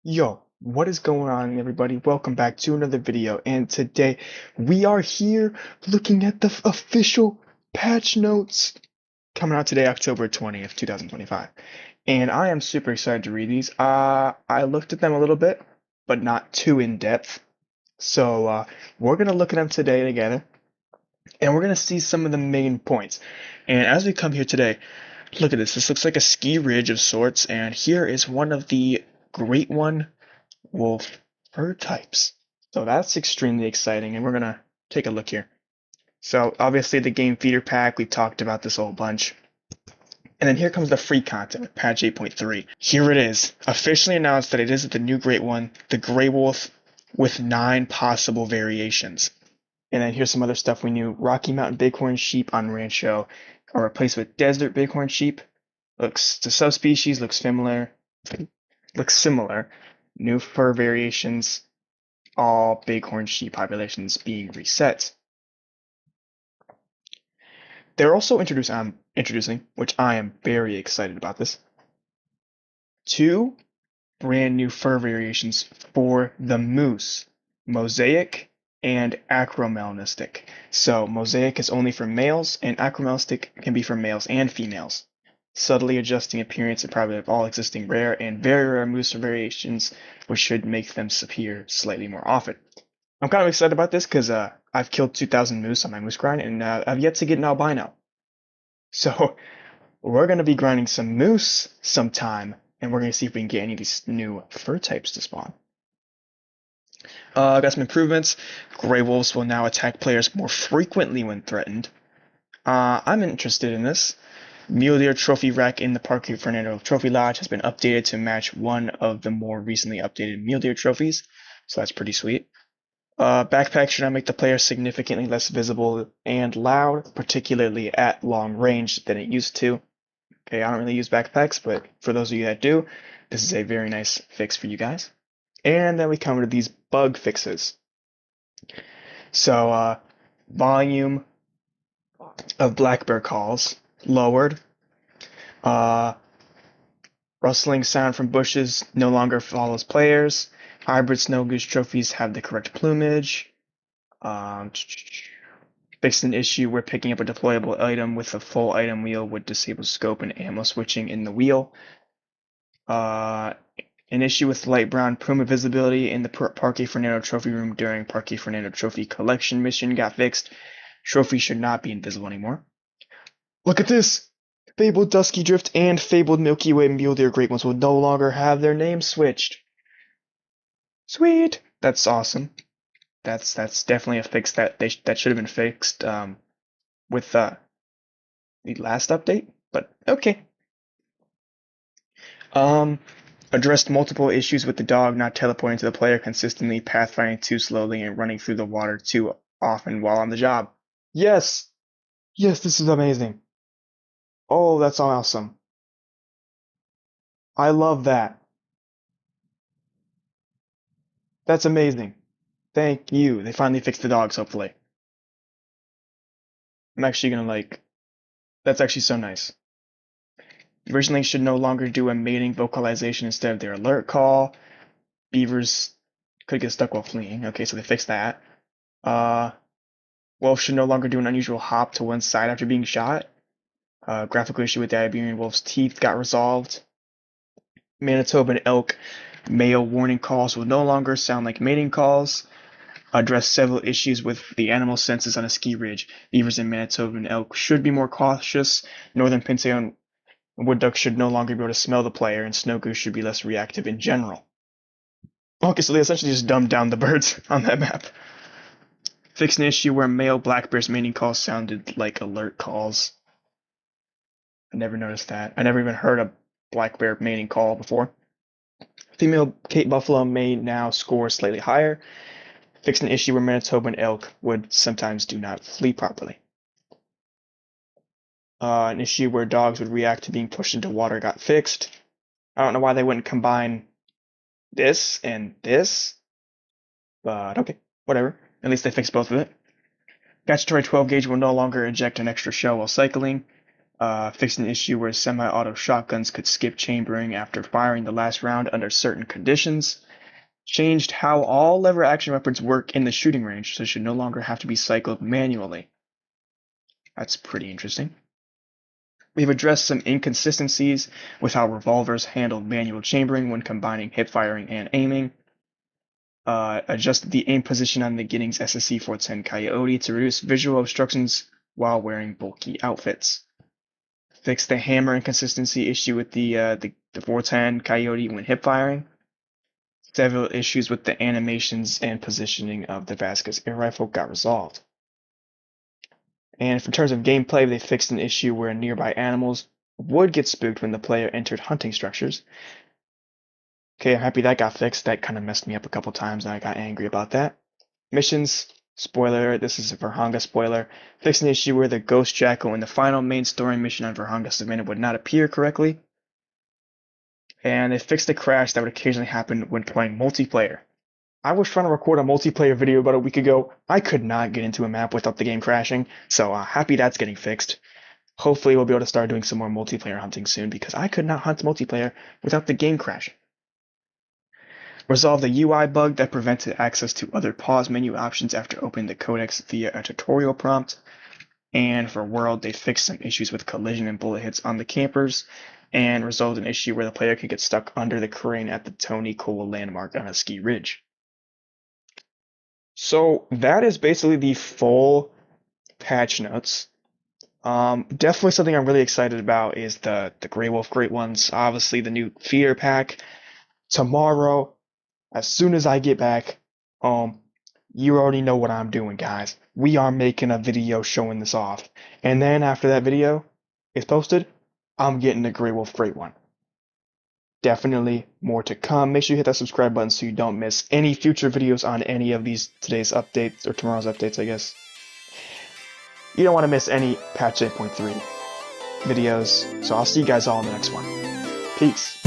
Yo, what is going on, everybody? Welcome back to another video, and today we are here looking at the official patch notes coming out today, October 20th, 2025. And I am super excited to read these. I looked at them a little bit, but not too in depth. So we're gonna look at them today together, and we're gonna see some of the main points. And as we come here today, look at this. This looks like a ski ridge of sorts, and here is one of the Great One wolf fur types. So that's extremely exciting, and we're gonna take a look here. So obviously the game feeder pack, we talked about this a whole bunch. And then here comes the free content with patch 8.3. Here it is, officially announced that it is the new Great One, the Grey Wolf, with 9 possible variations. And then here's some other stuff we knew. Rocky Mountain Bighorn sheep on Rancho are replaced with desert bighorn sheep. The subspecies looks similar. New fur variations, all bighorn sheep populations being reset. They're also introducing, which I am very excited about this, 2 brand new fur variations for the moose, Mosaic and Acromelanistic. So Mosaic is only for males, and Acromelanistic can be for males and females, subtly adjusting appearance and probably of all existing rare and very rare moose variations, which should make them appear slightly more often. I'm kind of excited about this because I've killed 2,000 moose on my moose grind, and I've yet to get an albino. So we're going to be grinding some moose sometime, and we're going to see if we can get any of these new fur types to spawn. Got some improvements. Grey wolves will now attack players more frequently when threatened. I'm interested in this. Mule Deer Trophy Rack in the Parque Fernando Trophy Lodge has been updated to match one of the more recently updated Mule Deer trophies, so that's pretty sweet. Backpack should now make the player significantly less visible and loud, particularly at long range, than it used to. Okay, I don't really use backpacks, but for those of you that do, this is a very nice fix for you guys. And then we come to these bug fixes. So, volume of black bear calls lowered. Uh, Rustling sound from bushes no longer follows players. Hybrid snow goose trophies have the correct plumage. Fixed an issue where picking up a deployable item with a full item wheel would disable scope and ammo switching in the wheel. An issue with light brown Puma visibility in the Parque Fernando trophy room during Parque Fernando trophy collection mission got fixed. Trophies should not be invisible anymore. Look at this! Fabled Dusky Drift and Fabled Milky Way Mule Deer Great Ones will no longer have their names switched. Sweet! That's awesome. That's definitely a fix that should have been fixed with the last update, but okay. Addressed multiple issues with the dog not teleporting to the player consistently, pathfinding too slowly, and running through the water too often while on the job. Yes! Yes, this is amazing. Oh, that's awesome. I love that. That's amazing. Thank you. They finally fixed the dogs, hopefully. I'm actually gonna that's actually so nice. Originally should no longer do a mating vocalization instead of their alert call. Beavers could get stuck while fleeing. Okay, so they fixed that. Uh, Wolf should no longer do an unusual hop to one side after being shot. Graphical issue with the Iberian wolf's teeth got resolved. Manitoban elk male warning calls will no longer sound like mating calls. Address several issues with the animal senses on a ski ridge. Beavers and Manitoban elk should be more cautious. Northern pintail wood duck should no longer be able to smell the player, and snow goose should be less reactive in general. Okay, so they essentially just dumbed down the birds on that map. Fixed an issue where male black bear's mating calls sounded like alert calls. I never noticed that. I never even heard a black bear mating call before. Female Cape buffalo may now score slightly higher. Fixed an issue where Manitoban elk would sometimes do not flee properly. An issue where dogs would react to being pushed into water got fixed. I don't know why they wouldn't combine this and this, but okay, whatever. At least they fixed both of it. Statutory 12 gauge will no longer eject an extra shell while cycling. Fixed an issue where semi-auto shotguns could skip chambering after firing the last round under certain conditions. Changed how all lever action weapons work in the shooting range, so they should no longer have to be cycled manually. That's pretty interesting. We've addressed some inconsistencies with how revolvers handle manual chambering when combining hip firing and aiming. Adjusted the aim position on the Giddings SSC 410 Coyote to reduce visual obstructions while wearing bulky outfits. Fixed the hammer inconsistency issue with the 410 Coyote when hip firing. Several issues with the animations and positioning of the Vasquez air rifle got resolved. And in terms of gameplay, they fixed an issue where nearby animals would get spooked when the player entered hunting structures. Okay, I'm happy that got fixed. That kind of messed me up a couple times and I got angry about that. Missions, spoiler, this is a Verhanga spoiler. Fixed an issue where the Ghost Jackal in the final main story mission on Verhanga Savannah would not appear correctly. And they fixed the crash that would occasionally happen when playing multiplayer. I was trying to record a multiplayer video about a week ago. I could not get into a map without the game crashing, so happy that's getting fixed. Hopefully we'll be able to start doing some more multiplayer hunting soon because I could not hunt multiplayer without the game crashing. Resolved a UI bug that prevented access to other pause menu options after opening the codex via a tutorial prompt. And for World, they fixed some issues with collision and bullet hits on the campers, and resolved an issue where the player could get stuck under the crane at the Tony Cole landmark on a ski ridge. So that is basically the full patch notes. Definitely something I'm really excited about is the Grey Wolf Great Ones. Obviously the new feeder pack. Tomorrow, as soon as I get back home, you already know what I'm doing, guys. We are making a video showing this off. And then after that video is posted, I'm getting the Grey Wolf Great One. Definitely more to come. Make sure you hit that subscribe button so you don't miss any future videos on any of today's updates, or tomorrow's updates, I guess. You don't want to miss any patch 8.3 videos. So I'll see you guys all in the next one. Peace.